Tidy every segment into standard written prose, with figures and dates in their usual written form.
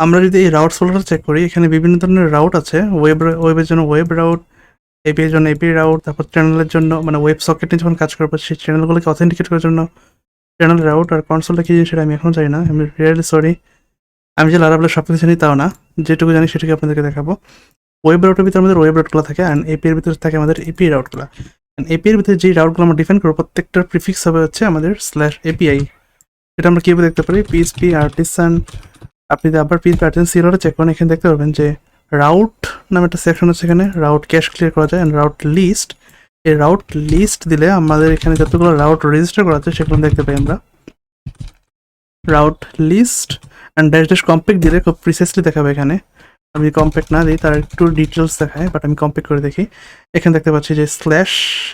আমরা যদি এই রাউট ফোল্ডারটা চেক করি, এখানে বিভিন্ন ধরনের রাউট আছে। ওয়েবের জন্য ওয়েব রাউট, এপিআই এর জন্য এপিআই রাউট, তারপর চ্যানেলের জন্য মানে ওয়েব সকেটে যখন কাজ করবো সেই চ্যানেলগুলোকে অথেন্টিকেট করার জন্য চ্যানেল রাউট। আর কনসোলটা কি জিনিস সেটা আমি এখনো জানি না, আমি রিয়েলি সরি। আমি যে লারাভেলের সব কিছু জানি তাও না, যেটুকু জানি সেটুকু আপনাদেরকে দেখাবো। ওয়েব রাউটের ভিতরে আমাদের ওয়েব রাউটগুলো থাকে, অ্যান্ড এপিআই এর ভিতরে থাকে আমাদের এপিআই রাউটগুলো। এপিআই এর ভিতরে যে রাউটগুলো আমরা ডিফাইন করবো প্রত্যেকটার প্রিফিক্স হবে হচ্ছে আমাদের স্ল্যাশ এপিআই। এটা আমরা কীভাবে দেখতে পারি, পিএসপি আর্টিসান। আপনি যদি আবার পিএসপি আর্টিসান সিরিয়ালটা চেক করেন, এখানে দেখতে পারবেন যে রাউট নামে একটা সেকশন আছে, এখানে রাউট ক্যাশ ক্লিয়ার করা যায়, অ্যান্ড রাউট লিস্ট। এই রাউট লিস্ট দিলে আমাদের এখানে যতগুলো রাউট রেজিস্টার করা আছে সেগুলো দেখতে পাই আমরা। Route list and dash dash compact দিলে খুব প্রিসাইসলি দেখাবে এখানে। আমি কম্প্যাক্ট না দিই, তার একটু ডিটেলস দেখায়, বাট আমি কম্প্যাক্ট করে দেখি। এখানে দেখতে পাচ্ছি যে স্ল্যাশ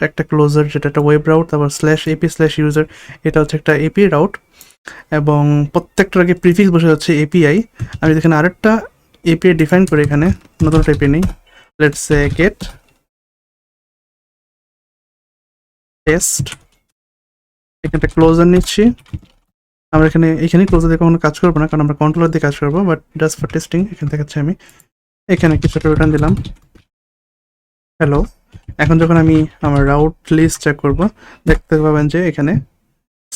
একটা ক্লোজার, যেটা একটা ওয়েব রাউট, তারপর স্ল্যাশ এপি স্ল্যাশ ইউজার, এটা হচ্ছে একটা এপি রাউট, এবং প্রত্যেকটার আগে প্রিফিক্স বসে যাচ্ছে এপিআই। আমি এখানে আরেকটা এপিআই ডিফাইন করি, এখানে নতুন একটা এপিআই নেই, লেটস সে গেট টেস্ট। এখানে একটা ক্লোজার নিচ্ছি। আমরা এখানে ক্লোজার দিয়ে কখনো কাজ করবো না, কারণ আমরা কন্ট্রোলার দিয়ে কাজ করবো, বাট জাস্ট ফর টেস্টিং এখানে দেখাচ্ছি আমি। এখানে কিছু একটা রিটার্ন দিলাম, হ্যালো। এখন যখন আমি আমার রাউট লিস্ট চেক করবো, দেখতে পাবেন যে এখানে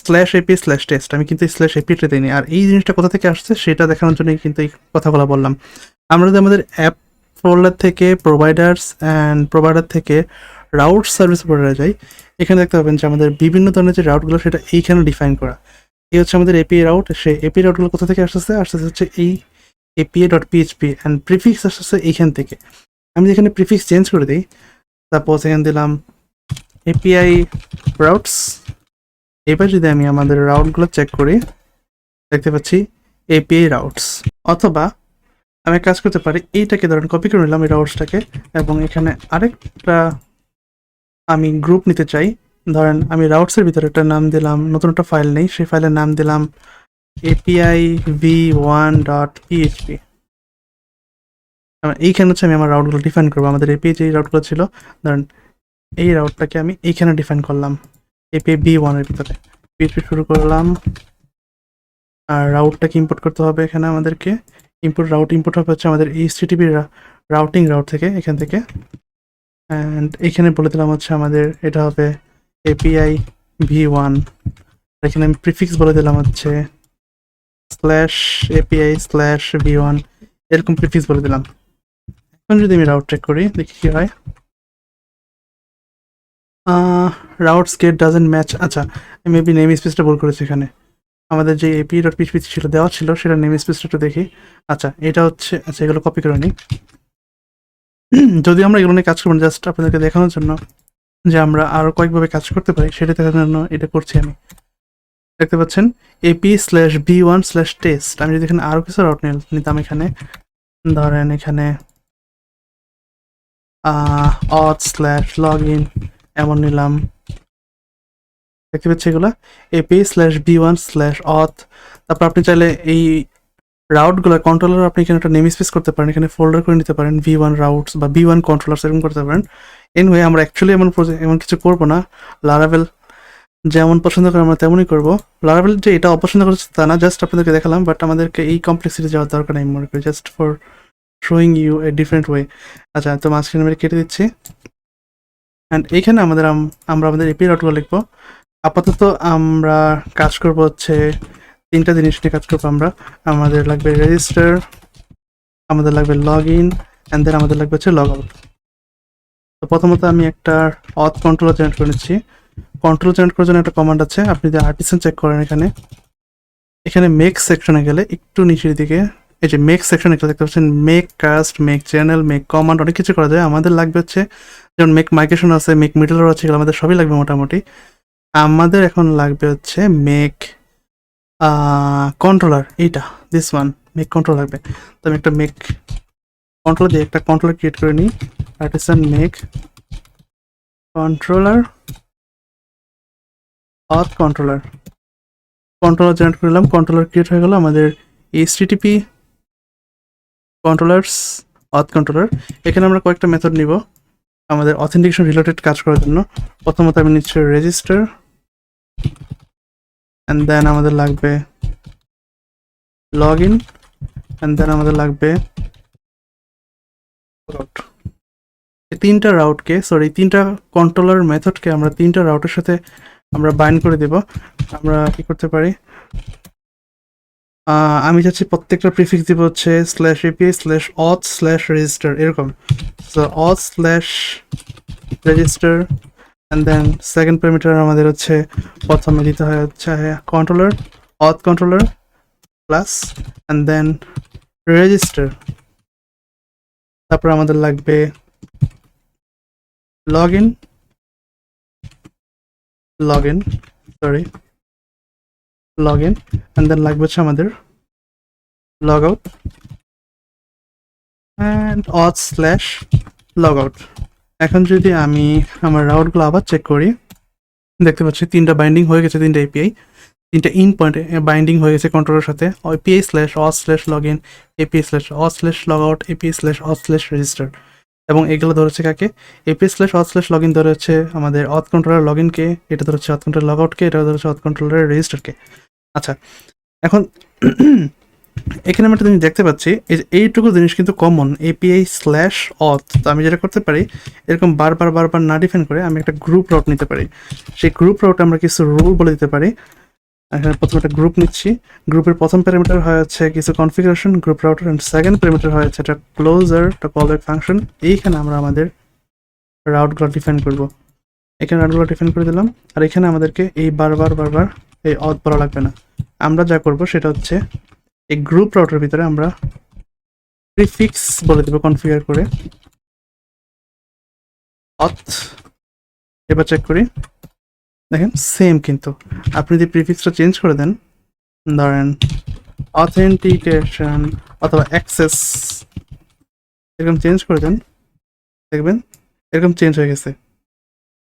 স্ল্যাশ এপি স্ল্যাশ টেস্ট, আমি কিন্তু স্ল্যাশ এপিটা দিইনি। আর এই জিনিসটা কোথা থেকে আসছে সেটা দেখানোর জন্যই কিন্তু এই কথাগুলো বললাম। আমরা যদি আমাদের অ্যাপ ফোল্ডার থেকে প্রোভাইডার থেকে রাউট সার্ভিস প্রোভাইডারে যাই, এখানে দেখতে পাবেন যে আমাদের বিভিন্ন ধরনের যে রাউটগুলো সেটা এইখানে ডিফাইন করা। এই হচ্ছে আমাদের এপিআই রাউট। সেই এপিআই রাউটগুলো কোথা থেকে আসতেছে হচ্ছে এই API dot PHP, and prefix আসতেছে এইখান থেকে। আমি যেখানে প্রিফিক্স চেঞ্জ করে দিই, সাপোজ এখানে দিলাম এপিআই রাউটস। এবার যদি আমি আমাদের রাউটগুলো চেক করি, দেখতে পাচ্ছি এপিআই রাউটস। অথবা আমি কাজ করতে পারি, এইটাকে ধরেন কপি করে নিলাম এই রাউটসটাকে, এবং এখানে আরেকটা আমি গ্রুপ নিতে চাই। ধরেন আমি রাউটসের ভিতরে একটা নাম দিলাম, নতুন একটা ফাইল নেই, সেই ফাইলের নাম দিলাম এপিআই v1.php। এইখানে হচ্ছে আমি আমার রাউটগুলো ডিফাইন করবো। আমাদের এপিআই যে রাউটগুলো ছিল, ধরেন এই রাউটটাকে আমি এইখানে ডিফাইন করলাম এপিআই v1 এর ভিতরে। পিএইচপি শুরু করলাম, আর রাউটটাকে ইম্পোর্ট করতে হবে এখানে আমাদেরকে। ইম্পোর্ট হবে হচ্ছে আমাদের এইচটিটিপি রাউটিং রাউট থেকে, এখান থেকে। অ্যান্ড এখানে বলে দিলাম হচ্ছে আমাদের এটা হবে এপিআই v1। এখানে আমি প্রিফিক্স বলে দিলাম হচ্ছে স্ল্যাশ এপিআই স্ল্যাশ v1, এরকম প্রিফিক্স বলে দিলাম। এখন যদি আমি রাউট চেক করি, দেখি কি হয়। Routes get doesn't match. আচ্ছা, মেবি নেম স্পেসটা ভুল করেছি এখানে। আমাদের যে এপি ডট পিএইচপি ছিল দেওয়া ছিল, সেটা নেম স্পেসটা একটু দেখি। আচ্ছা, এটা হচ্ছে, আচ্ছা এগুলো কপি করে নিই। যদি আমরা এগুলো নিয়ে কাজ করবো জাস্ট আপনাদেরকে দেখানোর জন্য যে আমরা আরও কয়েকভাবে কাজ করতে পারি, সেটা দেখার জন্য এটা করছি আমি। দেখতে পাচ্ছেন AP slash v1 slash test. আমি যদি এখানে আরও কিছু রাউট নিতাম, এখানে ধরেন এখানে অথ স্ল্যাশ লগ ইন এমন নিলাম, দেখতে পাচ্ছি এগুলো এপি স্ল্যাশ v1 স্ল্যাশ অথ। তারপর আপনি চাইলে এই রাউটগুলো কন্ট্রোলার আপনি এখানে একটা নেম স্পেস করতে পারেন, এখানে ফোল্ডার করে নিতে পারেন v1 রাউটস বা v1 কন্ট্রোলার, এরকম করতে পারেন। এনিওয়ে আমরা অ্যাকচুয়ালি এমন কিছু করবো না। লারাভেল যেমন পছন্দ করে আমরা তেমনই করবো। লারাভেল যে এটা অপছন্দ করছে তা না, জাস্ট আপনাদেরকে দেখালাম, বাট আমাদেরকে এই কমপ্লেক্সিটি যাওয়ার দরকার নেই মনে করি, just for showing you a different way. আচ্ছা, তো মাঝখানে আমি কেটে দিচ্ছি, অ্যান্ড এইখানে আমরা আমাদের এপি রাউটগুলো লিখবো। আপাতত আমরা কাজ করবো হচ্ছে তিনটা জিনিস নিয়ে কাজ করবো আমরা। আমাদের লাগবে রেজিস্টার, আমাদের লাগবে লগ ইন, অ্যান্ড দেন আমাদের লাগবে হচ্ছে লগ আউট। তো প্রথমত আমি একটা অথ কন্ট্রোলার জেনারেট করে নিচ্ছি। কন্ট্রোল জেনারেট করার জন্য একটা কমান্ড আছে, আপনি যদি আর্টিসান চেক করেন এখানে মেক সেকশনে গেলে একটু নিচের দিকে এই যে মেক সেকশন একটা দেখতে পাচ্ছেন, make cast, make channel, make command, অনেক কিছু করা যায়। আমাদের লাগবে হচ্ছে যেমন মেক মাইগ্রেশন আছে, মেক মিডলওয়্যার আছে, এগুলো আমাদের সবই লাগবে মোটামুটি। আমাদের এখন লাগবে হচ্ছে মেক কন্ট্রোলার, এইটা দিস ওয়ান মেক কন্ট্রোল লাগবে। তো আমি একটা মেক কন্ট্রোলার দিয়ে একটা কন্ট্রোলার ক্রিয়েট করে নিই, artisan make controller auth controller generate করলাম। কন্ট্রোলার ক্রিয়েট হয়ে গেল আমাদের এইচটিটিপি কন্ট্রোলার্স অথ কন্ট্রোলার। এখানে আমরা কয়েকটা মেথড নিব আমাদের অথেন্টিকেশন রিলেটেড কাজ করার জন্য। প্রথমত আমি নিচ্ছি রেজিস্টার, অ্যান্ড দেন আমাদের লাগবে লগ ইন, অ্যান্ড দেন আমাদের লাগবে route। এই তিনটা রাউটকে তিনটা কন্ট্রোলার মেথডকে আমরা তিনটা রাউটের সাথে আমরা বাইন্ড করে দেব। আমরা কি করতে পারি, আমি চাচ্ছি প্রত্যেকটা প্রিফিক্স দিব হচ্ছে slash API slash auth slash register এরকম। So auth slash register and then second parameter আমাদের হচ্ছে প্রথমে দিতে হয় হচ্ছে controller auth controller plus and then register. তারপর আমাদের লাগবে লগ ইন অ্যান্ড দেন লাগবে হচ্ছে আমাদের log out and auth slash log out. এখন যদি আমি আমার রাউটগুলো আবার চেক করি, দেখতে পাচ্ছি তিনটা বাইন্ডিং হয়ে গেছে, তিনটা এপিআই, তিনটা ইন পয়েন্টে বাইন্ডিং হয়ে গেছে কন্ট্রোলের সাথে। API slash auth slash log in, API slash auth slash log out, API slash auth slash register. এবং এগুলো ধরেছে কাকে, API slash auth slash log in ধরে হচ্ছে আমাদের অথ কন্ট্রোলার লগ ইনকে, এটা ধরে হচ্ছে অথ কন্ট্রোলার লগ আউটকে, এটা ধরে হচ্ছে অথ কন্ট্রোলার রেজিস্টারকে। আচ্ছা, এখন এখানে আমি একটা জিনিস দেখতে পাচ্ছি, এইটুকু জিনিস কিন্তু কমন, এপিআই স্ল্যাশ অথ। তো আমি যেটা করতে পারি, এরকম বারবার না ডিফাইন করে আমি একটা গ্রুপ রাউট নিতে পারি। সেই গ্রুপ রাউটে আমরা কিছু রুল বলে দিতে পারি। এখানে প্রথমে একটা গ্রুপ নিচ্ছি, গ্রুপের প্রথম প্যারামিটার হয় হচ্ছে কিছু configuration group router, and second parameter হয় হচ্ছে একটা ক্লোজার, একটা কলব্যাক ফাংশন। এইখানে আমরা আমাদের রাউটগুলো ডিফাইন করব। এখানে রাউটগুলো ডিফাইন করে দিলাম, আর এখানে আমাদেরকে এই বারবার এই অথ বলা লাগবে না। আমরা যা করব সেটা হচ্ছে এই গ্রুপ রাউটার ভিতরে আমরা প্রিফিক্স বলে দেবো কনফিগার করে অথ। এবার চেক করি, দেখেন সেম, কিন্তু আপনি যদি প্রিফিক্সটা চেঞ্জ করে দেন, ধরেন অথেন্টিকেশন অথবা অ্যাক্সেস এরকম চেঞ্জ করে দেন, দেখবেন এরকম চেঞ্জ হয়ে গেছে।